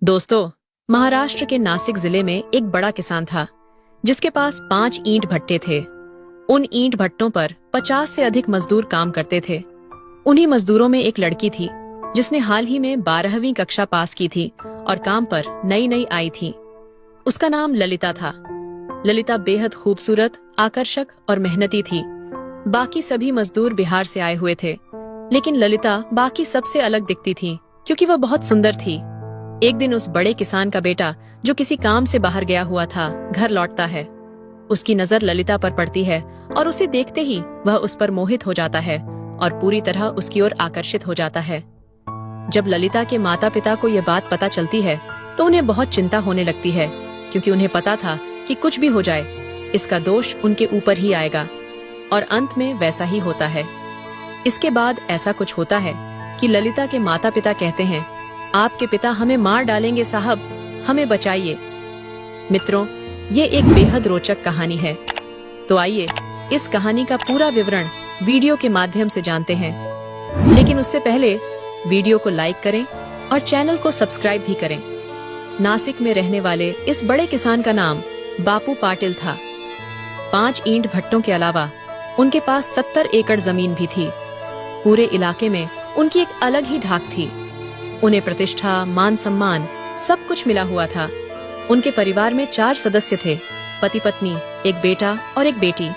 दोस्तों, महाराष्ट्र के नासिक जिले में एक बड़ा किसान था जिसके पास 5 ईंट भट्टे थे। उन ईंट भट्टों पर 50 से अधिक मजदूर काम करते थे। उन्हीं मजदूरों में एक लड़की थी जिसने हाल ही में 12वीं कक्षा पास की थी और काम पर नई नई आई थी। उसका नाम ललिता था। ललिता बेहद खूबसूरत, आकर्षक और मेहनती थी। बाकी सभी मजदूर बिहार से आए हुए थे, लेकिन ललिता बाकी सबसे अलग दिखती थी क्योंकि वह बहुत सुंदर थी। एक दिन उस बड़े किसान का बेटा, जो किसी काम से बाहर गया हुआ था, घर लौटता है। उसकी नजर ललिता पर पड़ती है और उसे देखते ही वह उस पर मोहित हो जाता है और पूरी तरह उसकी ओर आकर्षित हो जाता है। जब ललिता के माता पिता को यह बात पता चलती है तो उन्हें बहुत चिंता होने लगती है, क्योंकि उन्हें पता था कि कुछ भी हो जाए इसका दोष उनके ऊपर ही आएगा। और अंत में वैसा ही होता है। इसके बाद ऐसा कुछ होता है कि ललिता के माता पिता कहते हैं, आपके पिता हमें मार डालेंगे साहब, हमें बचाइए। मित्रों, ये एक बेहद रोचक कहानी है। तो आइए इस कहानी का पूरा विवरण वीडियो के माध्यम से जानते हैं। लेकिन उससे पहले वीडियो को लाइक करें और चैनल को सब्सक्राइब भी करें। नासिक में रहने वाले इस बड़े किसान का नाम बापू पाटिल था। 5 ईंट भट्टों के अलावा उनके पास 70 एकड़ जमीन भी थी। पूरे इलाके में उनकी एक अलग ही ढाक थी। उन्हें प्रतिष्ठा, मान सम्मान सब कुछ मिला हुआ था। उनके परिवार में 4 सदस्य थे, पति पत्नी, एक बेटा और एक बेटी।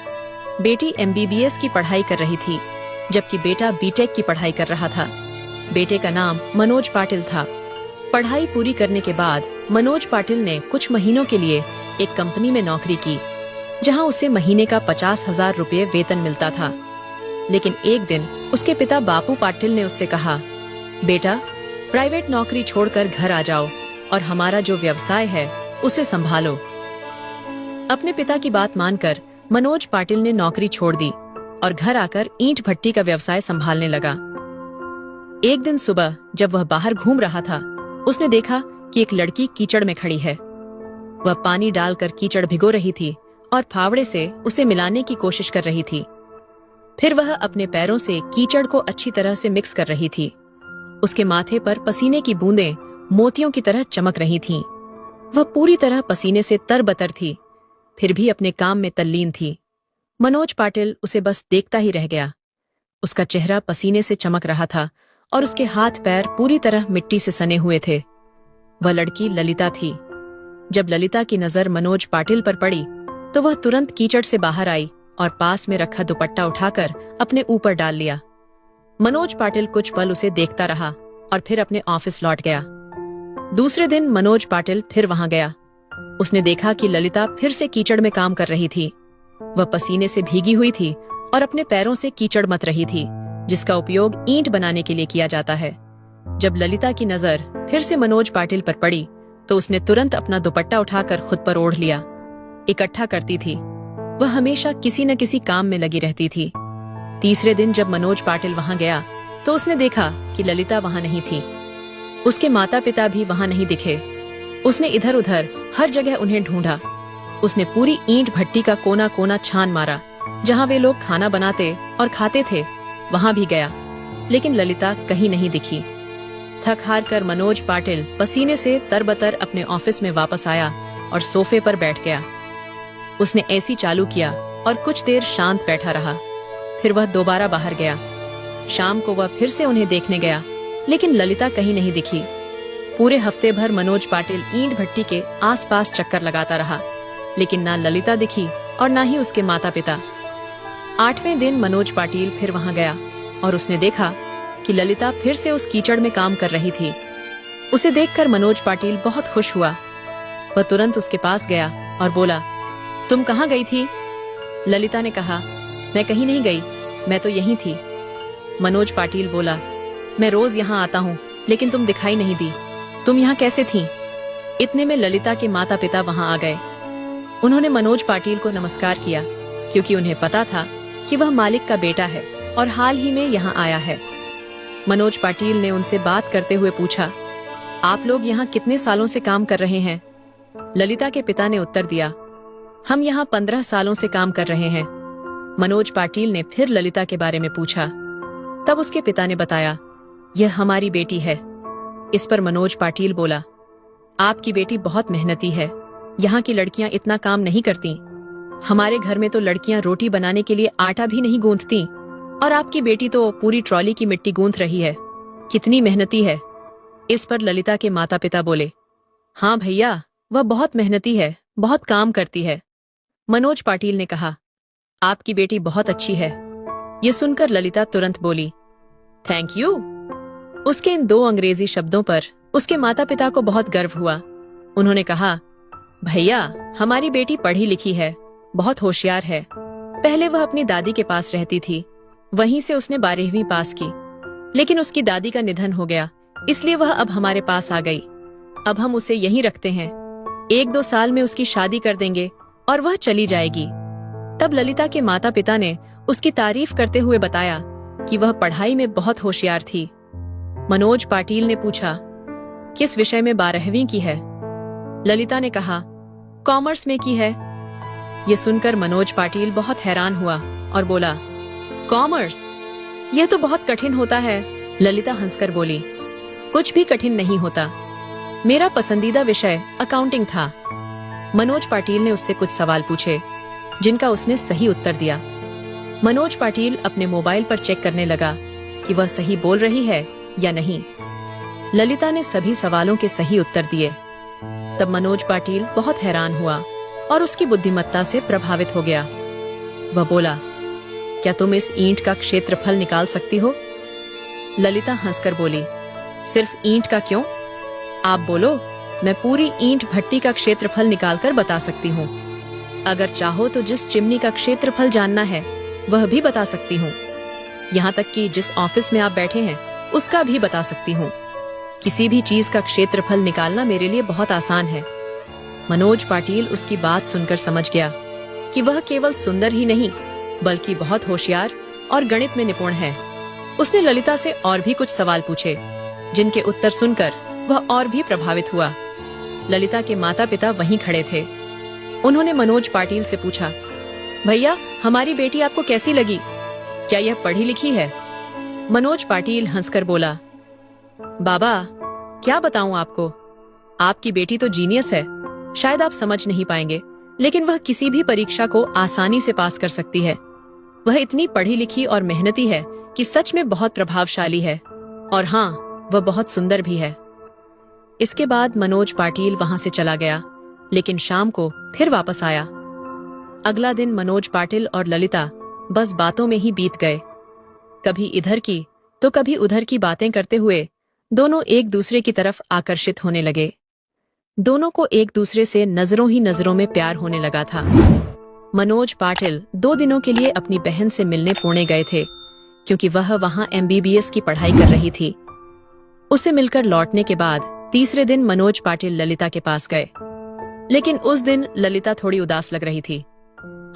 बेटी MBBS की पढ़ाई कर रही थी, जबकि बेटा BTech की पढ़ाई कर रहा था। बेटे का नाम मनोज पाटिल था। पढ़ाई पूरी करने के बाद मनोज पाटिल ने कुछ महीनों के लिए एक कंपनी में नौकरी की, जहां उसे महीने का 50,000 रुपये वेतन मिलता था। लेकिन एक दिन उसके पिता बापू पाटिल ने उससे कहा, बेटा, प्राइवेट नौकरी छोड़कर घर आ जाओ और हमारा जो व्यवसाय है उसे संभालो। अपने पिता की बात मानकर मनोज पाटिल ने नौकरी छोड़ दी और घर आकर ईंट भट्टी का व्यवसाय संभालने लगा। एक दिन सुबह जब वह बाहर घूम रहा था, उसने देखा कि एक लड़की कीचड़ में खड़ी है। वह पानी डालकर कीचड़ भिगो रही थी और फावड़े से उसे मिलाने की कोशिश कर रही थी। फिर वह अपने पैरों से कीचड़ को अच्छी तरह से मिक्स कर रही थी। उसके माथे पर पसीने की बूंदें मोतियों की तरह चमक रही थीं। वह पूरी तरह पसीने से तरबतर थी, फिर भी अपने काम में तल्लीन थी। मनोज पाटिल उसे बस देखता ही रह गया। उसका चेहरा पसीने से चमक रहा था और उसके हाथ पैर पूरी तरह मिट्टी से सने हुए थे। वह लड़की ललिता थी। जब ललिता की नजर मनोज पाटिल पर पड़ी तो वह तुरंत कीचड़ से बाहर आई और पास में रखा दुपट्टा उठाकर अपने ऊपर डाल लिया। मनोज पाटिल कुछ पल उसे देखता रहा और फिर अपने ऑफिस लौट गया। दूसरे दिन मनोज पाटिल फिर वहां गया। उसने देखा कि ललिता फिर से कीचड़ में काम कर रही थी। वह पसीने से भीगी हुई थी और अपने पैरों से कीचड़ मत रही थी, जिसका उपयोग ईंट बनाने के लिए किया जाता है। जब ललिता की नजर फिर से मनोज पाटिल पर पड़ी तो उसने तुरंत अपना दुपट्टा उठाकर खुद पर ओढ़ लिया। इकट्ठा करती थी। वह हमेशा किसी न किसी काम में लगी रहती थी। तीसरे दिन जब मनोज पाटिल वहां गया तो उसने देखा कि ललिता वहां नहीं थी। उसके माता पिता भी वहां नहीं दिखे। उसने इधर उधर हर जगह उन्हें ढूंढा। उसने पूरी ईंट भट्टी का कोना कोना छान मारा। जहां वे लोग खाना बनाते और खाते थे वहां भी गया, लेकिन ललिता कहीं नहीं दिखी। थक हार कर मनोज पाटिल पसीने से तरबतर अपने ऑफिस में वापस आया और सोफे पर बैठ गया। उसने एसी चालू किया और कुछ देर शांत बैठा रहा। फिर वह दोबारा बाहर गया। शाम को वह फिर से उन्हें देखने गया, लेकिन ललिता कहीं नहीं दिखी। पूरे हफ्ते भर मनोज पाटिल ईंट भट्टी के आसपास चक्कर लगाता रहा, लेकिन ना ललिता दिखी और ना ही उसके माता पिता। 8वें दिन मनोज पाटिल फिर वहां गया और उसने देखा कि ललिता फिर से उस कीचड़ में काम कर रही थी। उसे देखकर मनोज पाटिल बहुत खुश हुआ। वह तुरंत उसके पास गया और बोला, तुम कहाँ गई थी? ललिता ने कहा, मैं कहीं नहीं गई, मैं तो यहीं थी। मनोज पाटिल बोला, मैं रोज यहाँ आता हूँ, लेकिन तुम दिखाई नहीं दी। तुम यहाँ कैसे थी? इतने में ललिता के माता पिता वहां आ गए। उन्होंने मनोज पाटिल को नमस्कार किया, क्योंकि उन्हें पता था कि वह मालिक का बेटा है और हाल ही में यहाँ आया है। मनोज पाटिल ने उनसे बात करते हुए पूछा, आप लोग यहाँ कितने सालों से काम कर रहे हैं? ललिता के पिता ने उत्तर दिया, हम यहाँ 15 सालों से काम कर रहे हैं। मनोज पाटिल ने फिर ललिता के बारे में पूछा। तब उसके पिता ने बताया, यह हमारी बेटी है। इस पर मनोज पाटिल बोला, आपकी बेटी बहुत मेहनती है। यहाँ की लड़कियां इतना काम नहीं करती। हमारे घर में तो लड़कियां रोटी बनाने के लिए आटा भी नहीं गूंथती, और आपकी बेटी तो पूरी ट्रॉली की मिट्टी गूंथ रही है। कितनी मेहनती है। इस पर ललिता के माता पिता बोले, हाँ भैया, वह बहुत मेहनती है, बहुत काम करती है। मनोज पाटिल ने कहा, आपकी बेटी बहुत अच्छी है। ये सुनकर ललिता तुरंत बोली, थैंक यू। उसके इन 2 अंग्रेजी शब्दों पर उसके माता पिता को बहुत गर्व हुआ। उन्होंने कहा, भैया, हमारी बेटी पढ़ी लिखी है, बहुत होशियार है। पहले वह अपनी दादी के पास रहती थी, वहीं से उसने 12वीं पास की। लेकिन उसकी दादी का निधन हो गया, इसलिए वह अब हमारे पास आ गई। अब हम उसे यहीं रखते हैं। 1-2 साल में उसकी शादी कर देंगे और वह चली जाएगी। तब ललिता के माता पिता ने उसकी तारीफ करते हुए बताया कि वह पढ़ाई में बहुत होशियार थी। मनोज पाटिल ने पूछा, किस विषय में 12वीं की है? ललिता ने कहा, कॉमर्स में की है। ये सुनकर मनोज पाटिल बहुत हैरान हुआ और बोला, कॉमर्स? यह तो बहुत कठिन होता है। ललिता हंसकर बोली, कुछ भी कठिन नहीं होता। मेरा पसंदीदा विषय अकाउंटिंग था। मनोज पाटिल ने उससे कुछ सवाल पूछे, जिनका उसने सही उत्तर दिया। मनोज पाटिल अपने मोबाइल पर चेक करने लगा कि वह सही बोल रही है या नहीं। ललिता ने सभी सवालों के सही उत्तर दिए। तब मनोज पाटिल बहुत हैरान हुआ और उसकी बुद्धिमत्ता से प्रभावित हो गया। वह बोला, क्या तुम इस ईंट का क्षेत्रफल निकाल सकती हो? ललिता हंसकर बोली, सिर्फ ईंट का क्यों? आप बोलो, मैं पूरी ईंट भट्टी का क्षेत्रफल निकालकर बता सकती हूँ। अगर चाहो तो जिस चिमनी का क्षेत्रफल जानना है वह भी बता सकती हूँ। यहाँ तक कि जिस ऑफिस में आप बैठे हैं उसका भी बता सकती हूँ। किसी भी चीज का क्षेत्रफल निकालना मेरे लिए बहुत आसान है। मनोज पाटिल उसकी बात सुनकर समझ गया कि वह केवल सुंदर ही नहीं बल्कि बहुत होशियार और गणित में निपुण है। उसने ललिता से और भी कुछ सवाल पूछे, जिनके उत्तर सुनकर वह और भी प्रभावित हुआ। ललिता के माता पिता वहीं खड़े थे। उन्होंने मनोज पाटिल से पूछा, भैया, हमारी बेटी आपको कैसी लगी? क्या यह पढ़ी लिखी है? मनोज पाटिल हंसकर बोला, बाबा, क्या बताऊं आपको, आपकी बेटी तो जीनियस है। शायद आप समझ नहीं पाएंगे, लेकिन वह किसी भी परीक्षा को आसानी से पास कर सकती है। वह इतनी पढ़ी लिखी और मेहनती है कि सच में बहुत प्रभावशाली है। और हाँ, वह बहुत सुंदर भी है। इसके बाद मनोज पाटिल वहां से चला गया, लेकिन शाम को फिर वापस आया। अगला दिन मनोज पाटिल और ललिता बस बातों में ही बीत गए। कभी इधर की तो कभी उधर की बातें करते हुए दोनों एक दूसरे की तरफ आकर्षित होने लगे। दोनों को एक दूसरे से नजरों ही नजरों में प्यार होने लगा था। मनोज पाटिल 2 दिनों के लिए अपनी बहन से मिलने पुणे गए थे, क्योंकि वह वहां MBBS की पढ़ाई कर रही थी। उसे मिलकर लौटने के बाद तीसरे दिन मनोज पाटिल ललिता के पास गए, लेकिन उस दिन ललिता थोड़ी उदास लग रही थी।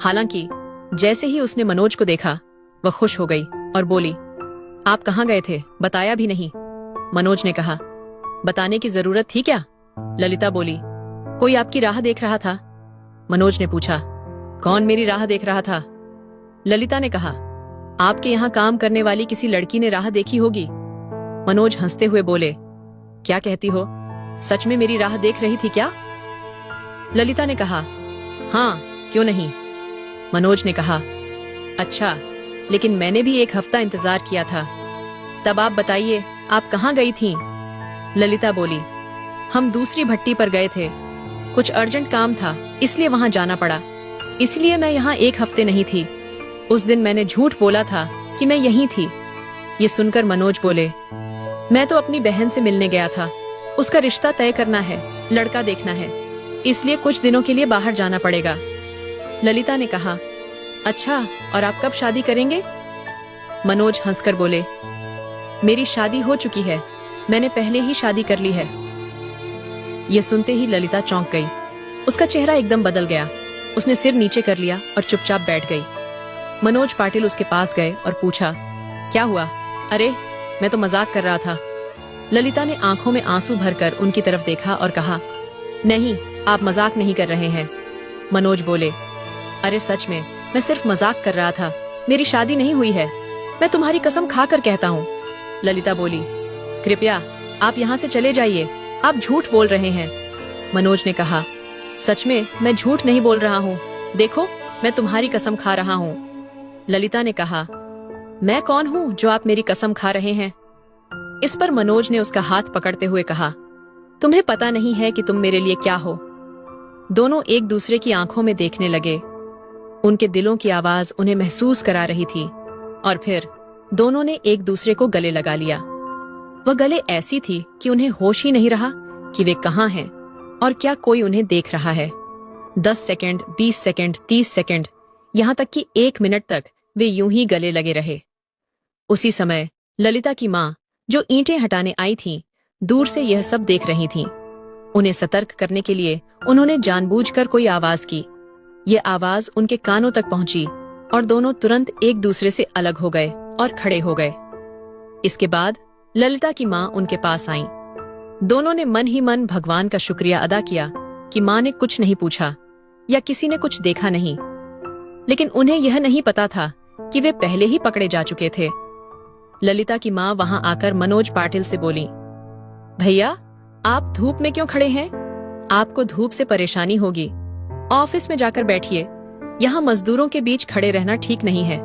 हालांकि जैसे ही उसने मनोज को देखा वह खुश हो गई और बोली, आप कहाँ गए थे, बताया भी नहीं। मनोज ने कहा, बताने की जरूरत थी क्या? ललिता बोली, कोई आपकी राह देख रहा था। मनोज ने पूछा, कौन मेरी राह देख रहा था? ललिता ने कहा, आपके यहाँ काम करने वाली किसी लड़की ने राह देखी होगी। मनोज हंसते हुए बोले, क्या कहती हो, सच में मेरी राह देख रही थी क्या? ललिता ने कहा, हाँ, क्यों नहीं। मनोज ने कहा, अच्छा, लेकिन मैंने भी 1 हफ्ता इंतजार किया था। तब आप बताइए, आप कहाँ गई थीं? ललिता बोली, हम दूसरी भट्टी पर गए थे। कुछ अर्जेंट काम था, इसलिए वहां जाना पड़ा। इसलिए मैं यहाँ 1 हफ्ते नहीं थी। उस दिन मैंने झूठ बोला था कि मैं यहीं थी। ये सुनकर मनोज बोले, मैं तो अपनी बहन से मिलने गया था। उसका रिश्ता तय करना है, लड़का देखना है, इसलिए कुछ दिनों के लिए बाहर जाना पड़ेगा। ललिता ने कहा, अच्छा, और आप कब शादी करेंगे? मनोज हंसकर बोले, मेरी शादी हो चुकी है, मैंने पहले ही शादी कर ली है। यह सुनते ही ललिता चौंक गई। उसका चेहरा एकदम बदल गया। उसने सिर नीचे कर लिया और चुपचाप बैठ गई। मनोज पाटिल उसके पास गए और पूछा, क्या हुआ? अरे, मैं तो मजाक कर रहा था। ललिता ने आंखों में आंसू भरकर उनकी तरफ देखा और कहा, नहीं, आप मजाक नहीं कर रहे हैं। मनोज बोले, अरे सच में, मैं सिर्फ मजाक कर रहा था, मेरी शादी नहीं हुई है, मैं तुम्हारी कसम खाकर कहता हूँ। ललिता बोली, कृपया आप यहाँ से चले जाइए, आप झूठ बोल रहे हैं। मनोज ने कहा, सच में मैं झूठ नहीं बोल रहा हूँ, देखो मैं तुम्हारी कसम खा रहा हूँ। ललिता ने कहा, मैं कौन हूँ जो आप मेरी कसम खा रहे हैं? इस पर मनोज ने उसका हाथ पकड़ते हुए कहा, तुम्हें पता नहीं है कि तुम मेरे लिए क्या हो। दोनों एक दूसरे की आंखों में देखने लगे। उनके दिलों की आवाज उन्हें महसूस करा रही थी और फिर दोनों ने एक दूसरे को गले लगा लिया। वह गले ऐसी थी कि उन्हें होश ही नहीं रहा कि वे कहाँ हैं और क्या कोई उन्हें देख रहा है। 10 सेकंड, 20 सेकंड, 30 सेकंड, यहाँ तक कि 1 मिनट तक वे यूं ही गले लगे रहे। उसी समय ललिता की माँ, जो ईंटें हटाने आई थीं, दूर से यह सब देख रही थीं। उन्हें सतर्क करने के लिए उन्होंने जानबूझकर कोई आवाज की। ये आवाज उनके कानों तक पहुंची और दोनों तुरंत एक दूसरे से अलग हो गए और खड़े हो गए। इसके बाद ललिता की माँ उनके पास आईं। दोनों ने मन ही मन भगवान का शुक्रिया अदा किया कि माँ ने कुछ नहीं पूछा या किसी ने कुछ देखा नहीं। लेकिन उन्हें यह नहीं पता था कि वे पहले ही पकड़े जा चुके थे। ललिता की माँ वहां आकर मनोज पाटिल से बोली, भैया आप धूप में क्यों खड़े हैं? आपको धूप से परेशानी होगी, ऑफिस में जाकर बैठिए, यहाँ मजदूरों के बीच खड़े रहना ठीक नहीं है।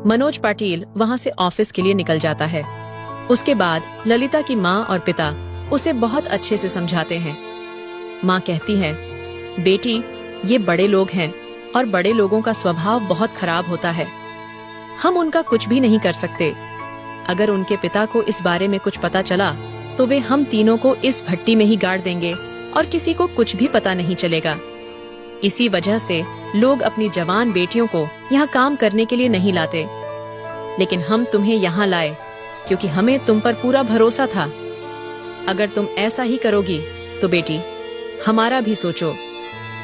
मनोज पाटिल वहां से ऑफिस के लिए निकल जाता है। उसके बाद ललिता की माँ और पिता उसे बहुत अच्छे से समझाते हैं। माँ कहती है, बेटी ये बड़े लोग हैं और बड़े लोगों का स्वभाव बहुत खराब होता है, हम उनका कुछ भी नहीं कर सकते। अगर उनके पिता को इस बारे में कुछ पता चला तो वे हम तीनों को इस भट्टी में ही गाड़ देंगे और किसी को कुछ भी पता नहीं चलेगा। इसी वजह से लोग अपनी जवान बेटियों को यहाँ काम करने के लिए नहीं लाते, लेकिन हम तुम्हें यहाँ लाए क्योंकि हमें तुम पर पूरा भरोसा था। अगर तुम ऐसा ही करोगी तो बेटी हमारा भी सोचो,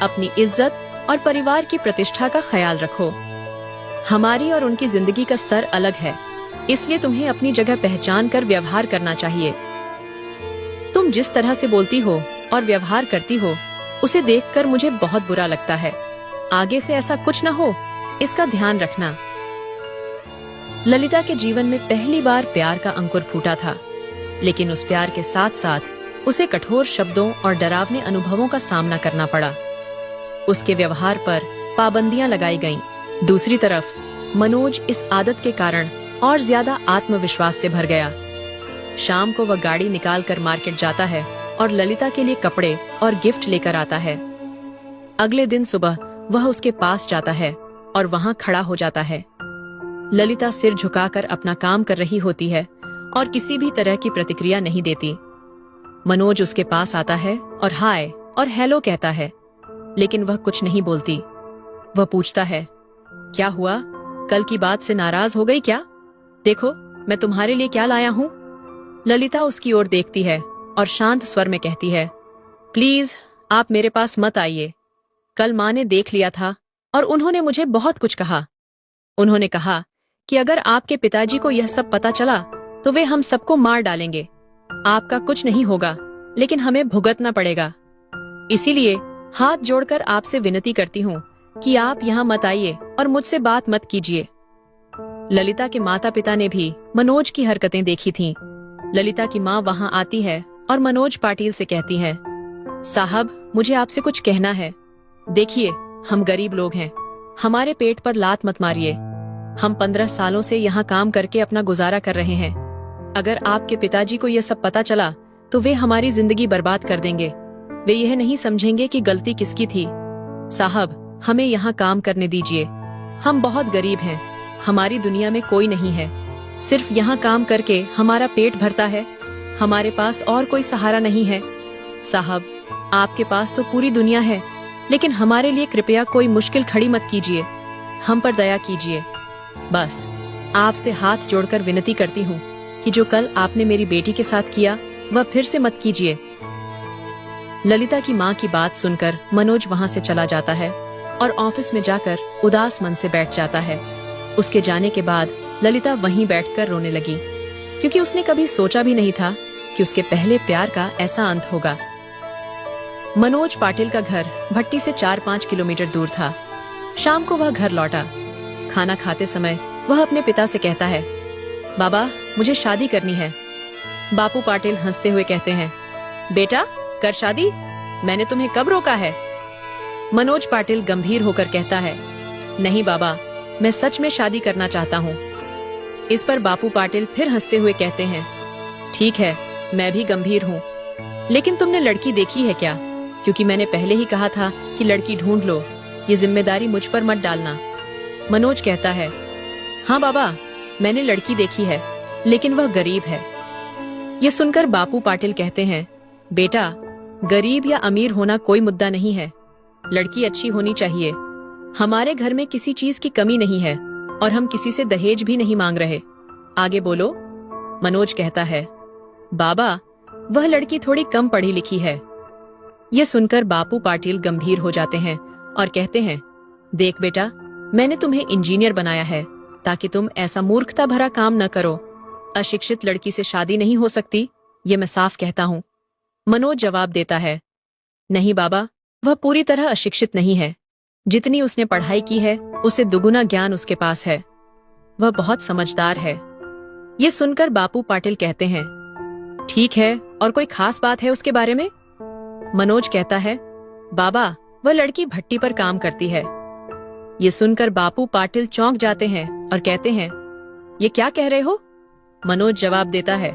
अपनी इज्जत और परिवार की प्रतिष्ठा का ख्याल रखो। हमारी और उनकी जिंदगी का स्तर अलग है, इसलिए तुम्हें अपनी जगह पहचान कर व्यवहार करना चाहिए। तुम जिस तरह से बोलती हो और व्यवहार करती हो उसे देखकर मुझे बहुत बुरा लगता है। आगे से ऐसा कुछ न हो, इसका ध्यान रखना। ललिता के जीवन में पहली बार प्यार का अंकुर फूटा था, लेकिन उस प्यार के साथ साथ उसे कठोर शब्दों और डरावने अनुभवों का सामना करना पड़ा। उसके व्यवहार पर पाबंदियां लगाई गईं। दूसरी तरफ मनोज इस आदत के कारण और ज्यादा आत्मविश्वास से भर गया। शाम को वह गाड़ी निकालकर मार्केट जाता है और ललिता के लिए कपड़े और गिफ्ट लेकर आता है। अगले दिन सुबह वह उसके पास जाता है और वहां खड़ा हो जाता है। ललिता सिर झुकाकर अपना काम कर रही होती है और किसी भी तरह की प्रतिक्रिया नहीं देती। मनोज उसके पास आता है और हाय और हेलो कहता है, लेकिन वह कुछ नहीं बोलती। वह पूछता है, क्या हुआ? कल की बात से नाराज हो गई क्या? देखो मैं तुम्हारे लिए क्या लाया हूँ। ललिता उसकी ओर देखती है और शांत स्वर में कहती है, प्लीज आप मेरे पास मत आइए। कल माँ ने देख लिया था और उन्होंने मुझे बहुत कुछ कहा। उन्होंने कहा कि अगर आपके पिताजी को यह सब पता चला तो वे हम सबको मार डालेंगे। आपका कुछ नहीं होगा, लेकिन हमें भुगतना पड़ेगा। इसीलिए हाथ जोड़कर आपसे विनती करती हूँ कि आप यहाँ मत आइए और मुझसे बात मत कीजिए। ललिता के माता पिता ने भी मनोज की हरकतें देखी थीं। ललिता की माँ वहां आती है और मनोज पाटिल से कहती है, साहब मुझे आपसे कुछ कहना है। देखिए हम गरीब लोग हैं, हमारे पेट पर लात मत मारिए। हम 15 सालों से यहाँ काम करके अपना गुजारा कर रहे हैं। अगर आपके पिताजी को यह सब पता चला तो वे हमारी जिंदगी बर्बाद कर देंगे। वे यह नहीं समझेंगे कि गलती किसकी थी। साहब हमें यहाँ काम करने दीजिए। हम बहुत गरीब हैं, हमारी दुनिया में कोई नहीं है। सिर्फ यहाँ काम करके हमारा पेट भरता है, हमारे पास और कोई सहारा नहीं है। साहब आपके पास तो पूरी दुनिया है, लेकिन हमारे लिए कृपया कोई मुश्किल खड़ी मत कीजिए, हम पर दया कीजिए। बस आपसे हाथ जोड़कर विनती करती हूँ कि जो कल आपने मेरी बेटी के साथ किया वह फिर से मत कीजिए। ललिता की माँ की बात सुनकर मनोज वहाँ से चला जाता है और ऑफिस में जाकर उदास मन से बैठ जाता है। उसके जाने के बाद ललिता वहीं बैठकर रोने लगी, क्योंकि उसने कभी सोचा भी नहीं था कि उसके पहले प्यार का ऐसा अंत होगा। मनोज पाटिल का घर भट्टी से 4-5 किलोमीटर दूर था। शाम को वह घर लौटा। खाना खाते समय वह अपने पिता से कहता है, बाबा मुझे शादी करनी है। बापू पाटिल हंसते हुए कहते हैं, बेटा कर शादी, मैंने तुम्हें कब रोका है? मनोज पाटिल गंभीर होकर कहता है, नहीं बाबा, मैं सच में शादी करना चाहता हूँ। इस पर बापू पाटिल फिर हंसते हुए कहते हैं, ठीक है, मैं भी गंभीर हूँ, लेकिन तुमने लड़की देखी है क्या? क्योंकि मैंने पहले ही कहा था कि लड़की ढूंढ लो, ये जिम्मेदारी मुझ पर मत डालना। मनोज कहता है, हाँ बाबा, मैंने लड़की देखी है, लेकिन वह गरीब है। ये सुनकर बापू पाटिल कहते हैं, बेटा, गरीब या अमीर होना कोई मुद्दा नहीं है, लड़की अच्छी होनी चाहिए। हमारे घर में किसी चीज की कमी नहीं है और हम किसी से दहेज भी नहीं मांग रहे। आगे बोलो। मनोज कहता है, बाबा, वह लड़की थोड़ी कम पढ़ी लिखी है। ये सुनकर बापू पाटिल गंभीर हो जाते हैं और कहते हैं, देख बेटा, मैंने तुम्हें इंजीनियर बनाया है ताकि तुम ऐसा मूर्खता भरा काम न करो। अशिक्षित लड़की से शादी नहीं हो सकती, ये मैं साफ कहता हूँ। मनोज जवाब देता है, नहीं बाबा, वह पूरी तरह अशिक्षित नहीं है। जितनी उसने पढ़ाई की है, उससे दुगुना ज्ञान उसके पास है। वह बहुत समझदार है। ये सुनकर बापू पाटिल कहते हैं, ठीक है, और कोई खास बात है उसके बारे में? मनोज कहता है, बाबा, वह लड़की भट्टी पर काम करती है। ये सुनकर बापू पाटिल चौंक जाते हैं और कहते हैं, ये क्या कह रहे हो? मनोज जवाब देता है,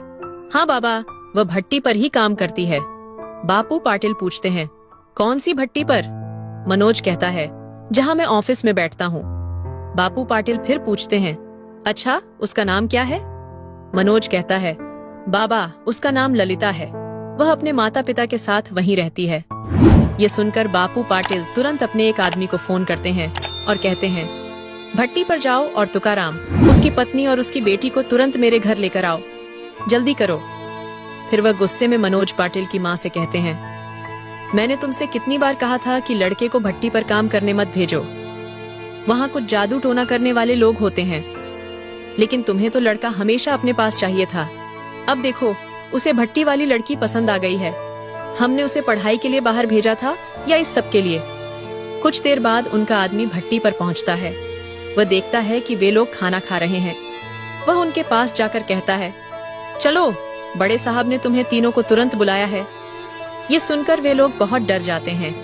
हाँ बाबा, वह भट्टी पर ही काम करती है। बापू पाटिल पूछते हैं, कौन सी भट्टी पर? मनोज कहता है, जहाँ मैं ऑफिस में बैठता हूँ। बापू पाटिल फिर पूछते हैं, अच्छा, उसका नाम क्या है? मनोज कहता है, बाबा, उसका नाम ललिता है, वह अपने माता पिता के साथ वहीं रहती है। ये सुनकर बापू पाटिल तुरंत अपने एक आदमी को फोन करते हैं और कहते हैं, भट्टी पर जाओ और तुकाराम, उसकी पत्नी और उसकी बेटी को तुरंत मेरे घर लेकर आओ, जल्दी करो। फिर वह गुस्से में मनोज पाटिल की माँ से कहते हैं, मैंने तुमसे कितनी बार कहा था कि लड़के को भट्टी पर काम करने मत भेजो, वहाँ कुछ जादू टोना करने वाले लोग होते हैं। लेकिन तुम्हें तो लड़का हमेशा अपने पास चाहिए था। अब देखो, उसे भट्टी वाली लड़की पसंद आ गई है। हमने उसे पढ़ाई के लिए बाहर भेजा था या इस सब के लिए? कुछ देर बाद उनका आदमी भट्टी पर पहुंचता है। वह देखता है कि वे लोग खाना खा रहे हैं। वह उनके पास जाकर कहता है, चलो, बड़े साहब ने तुम्हें तीनों को तुरंत बुलाया है। ये सुनकर वे लोग बहुत डर जाते हैं।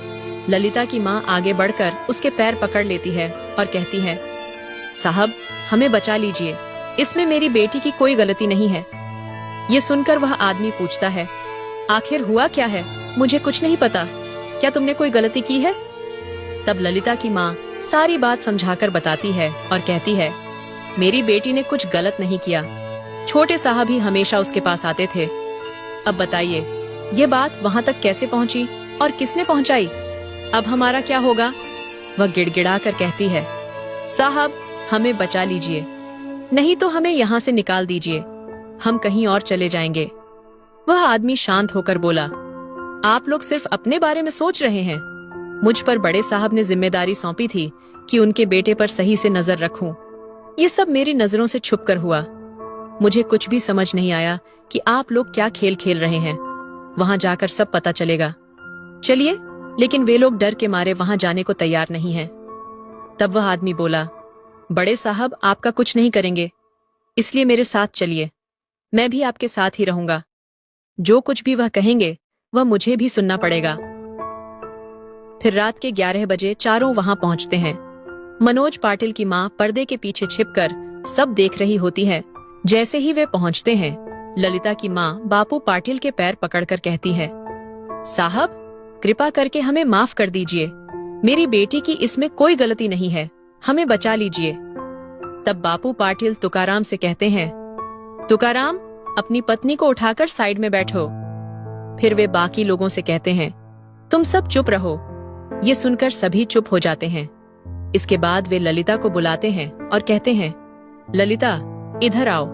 ललिता की माँ आगे बढ़कर उसके पैर पकड़ लेती है और कहती है, साहब, हमें बचा लीजिए, इसमें मेरी बेटी की कोई गलती नहीं है। ये सुनकर वह आदमी पूछता है, आखिर हुआ क्या है? मुझे कुछ नहीं पता, क्या तुमने कोई गलती की है? तब ललिता की माँ सारी बात समझाकर बताती है और कहती है, मेरी बेटी ने कुछ गलत नहीं किया, छोटे साहब ही हमेशा उसके पास आते थे। अब बताइए, ये बात वहाँ तक कैसे पहुँची और किसने पहुँचाई? अब हमारा क्या होगा? वह गिड़गिड़ा कर कहती है, साहब, हमें बचा लीजिए, नहीं तो हमें यहाँ से निकाल दीजिए, हम कहीं और चले जाएंगे। वह आदमी शांत होकर बोला, आप लोग सिर्फ अपने बारे में सोच रहे हैं। मुझ पर बड़े साहब ने जिम्मेदारी सौंपी थी कि उनके बेटे पर सही से नजर रखूं। ये सब मेरी नजरों से छुपकर हुआ। मुझे कुछ भी समझ नहीं आया कि आप लोग क्या खेल खेल रहे हैं। वहां जाकर सब पता चलेगा। चलिए, लेकिन वे लोग डर के मारे वहां जाने को तैयार नहीं हैं। तब वह आदमी बोला, बड़े साहब आपका कुछ नहीं करेंगे, इसलिए मेरे साथ चलिए, मैं भी आपके साथ ही रहूंगा। जो कुछ भी वह कहेंगे वह मुझे भी सुनना पड़ेगा। फिर रात के 11 बजे चारों वहां पहुंचते हैं। मनोज पाटिल की माँ पर्दे के पीछे छिपकर सब देख रही होती है। जैसे ही वे पहुंचते हैं, ललिता की माँ बापू पाटिल के पैर पकड़कर कहती है, साहब, कृपा करके हमें माफ कर दीजिए, मेरी बेटी की इसमें कोई गलती नहीं है, हमें बचा लीजिए। तब बापू पाटिल तुकाराम से कहते हैं, तुकाराम, अपनी पत्नी को उठाकर साइड में बैठो। फिर वे बाकी लोगों से कहते हैं, तुम सब चुप रहो। ये सुनकर सभी चुप हो जाते हैं। इसके बाद वे ललिता को बुलाते हैं और कहते हैं, ललिता, इधर आओ,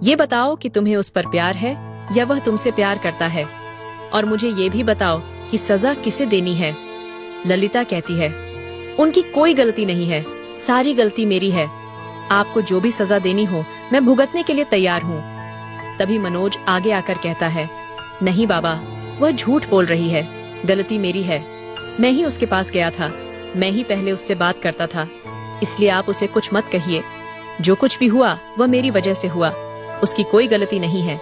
ये बताओ कि तुम्हें उस पर प्यार है या वह तुमसे प्यार करता है, और मुझे ये भी बताओ कि सजा किसे देनी है। ललिता कहती है, उनकी कोई गलती नहीं है, सारी गलती मेरी है। आपको जो भी सजा देनी हो मैं भुगतने के लिए तैयार हूँ। तभी मनोज आगे आकर कहता है, नहीं बाबा, वह झूठ बोल रही है, गलती मेरी है। मैं ही उसके पास गया था, मैं ही पहले उससे बात करता था, इसलिए आप उसे कुछ मत कहिए। जो कुछ भी हुआ वह मेरी वजह से हुआ, उसकी कोई गलती नहीं है।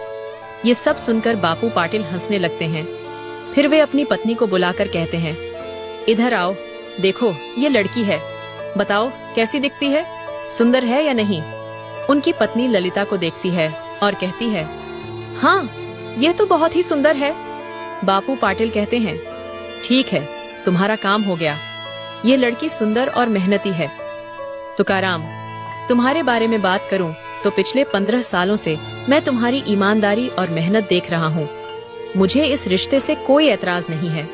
ये सब सुनकर बापू पाटिल हंसने लगते हैं। फिर वे अपनी पत्नी को बुलाकर कहते हैं, इधर आओ, देखो ये लड़की है, बताओ कैसी दिखती है, सुंदर है या नहीं। उनकी पत्नी ललिता को देखती है और कहती है, हाँ यह तो बहुत ही सुंदर है। बापू पाटिल कहते हैं, ठीक है, तुम्हारा काम हो गया, ये लड़की सुंदर और मेहनती है। तुकाराम, तुम्हारे बारे में बात करूं तो पिछले 15 सालों से मैं तुम्हारी ईमानदारी और मेहनत देख रहा हूं। मुझे इस रिश्ते से कोई ऐतराज नहीं है।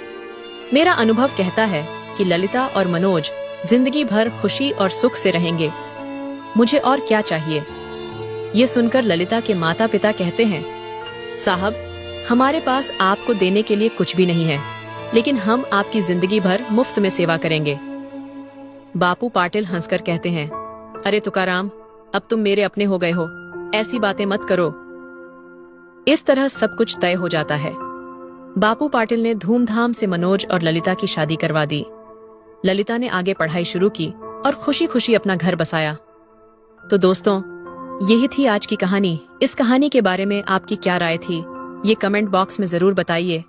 मेरा अनुभव कहता है कि ललिता और मनोज जिंदगी भर खुशी और सुख से रहेंगे। मुझे और क्या चाहिए। ये सुनकर ललिता के माता पिता कहते हैं, साहब, हमारे पास आपको देने के लिए कुछ भी नहीं है, लेकिन हम आपकी जिंदगी भर मुफ्त में सेवा करेंगे। बापू पाटिल हंसकर कहते हैं, अरे तुकाराम, अब तुम मेरे अपने हो गए हो, ऐसी बातें मत करो। इस तरह सब कुछ तय हो जाता है। बापू पाटिल ने धूमधाम से मनोज और ललिता की शादी करवा दी। ललिता ने आगे पढ़ाई शुरू की और खुशी खुशी अपना घर बसाया। तो दोस्तों, यही थी आज की कहानी। इस कहानी के बारे में आपकी क्या राय थी, ये कमेंट बॉक्स में जरूर बताइए।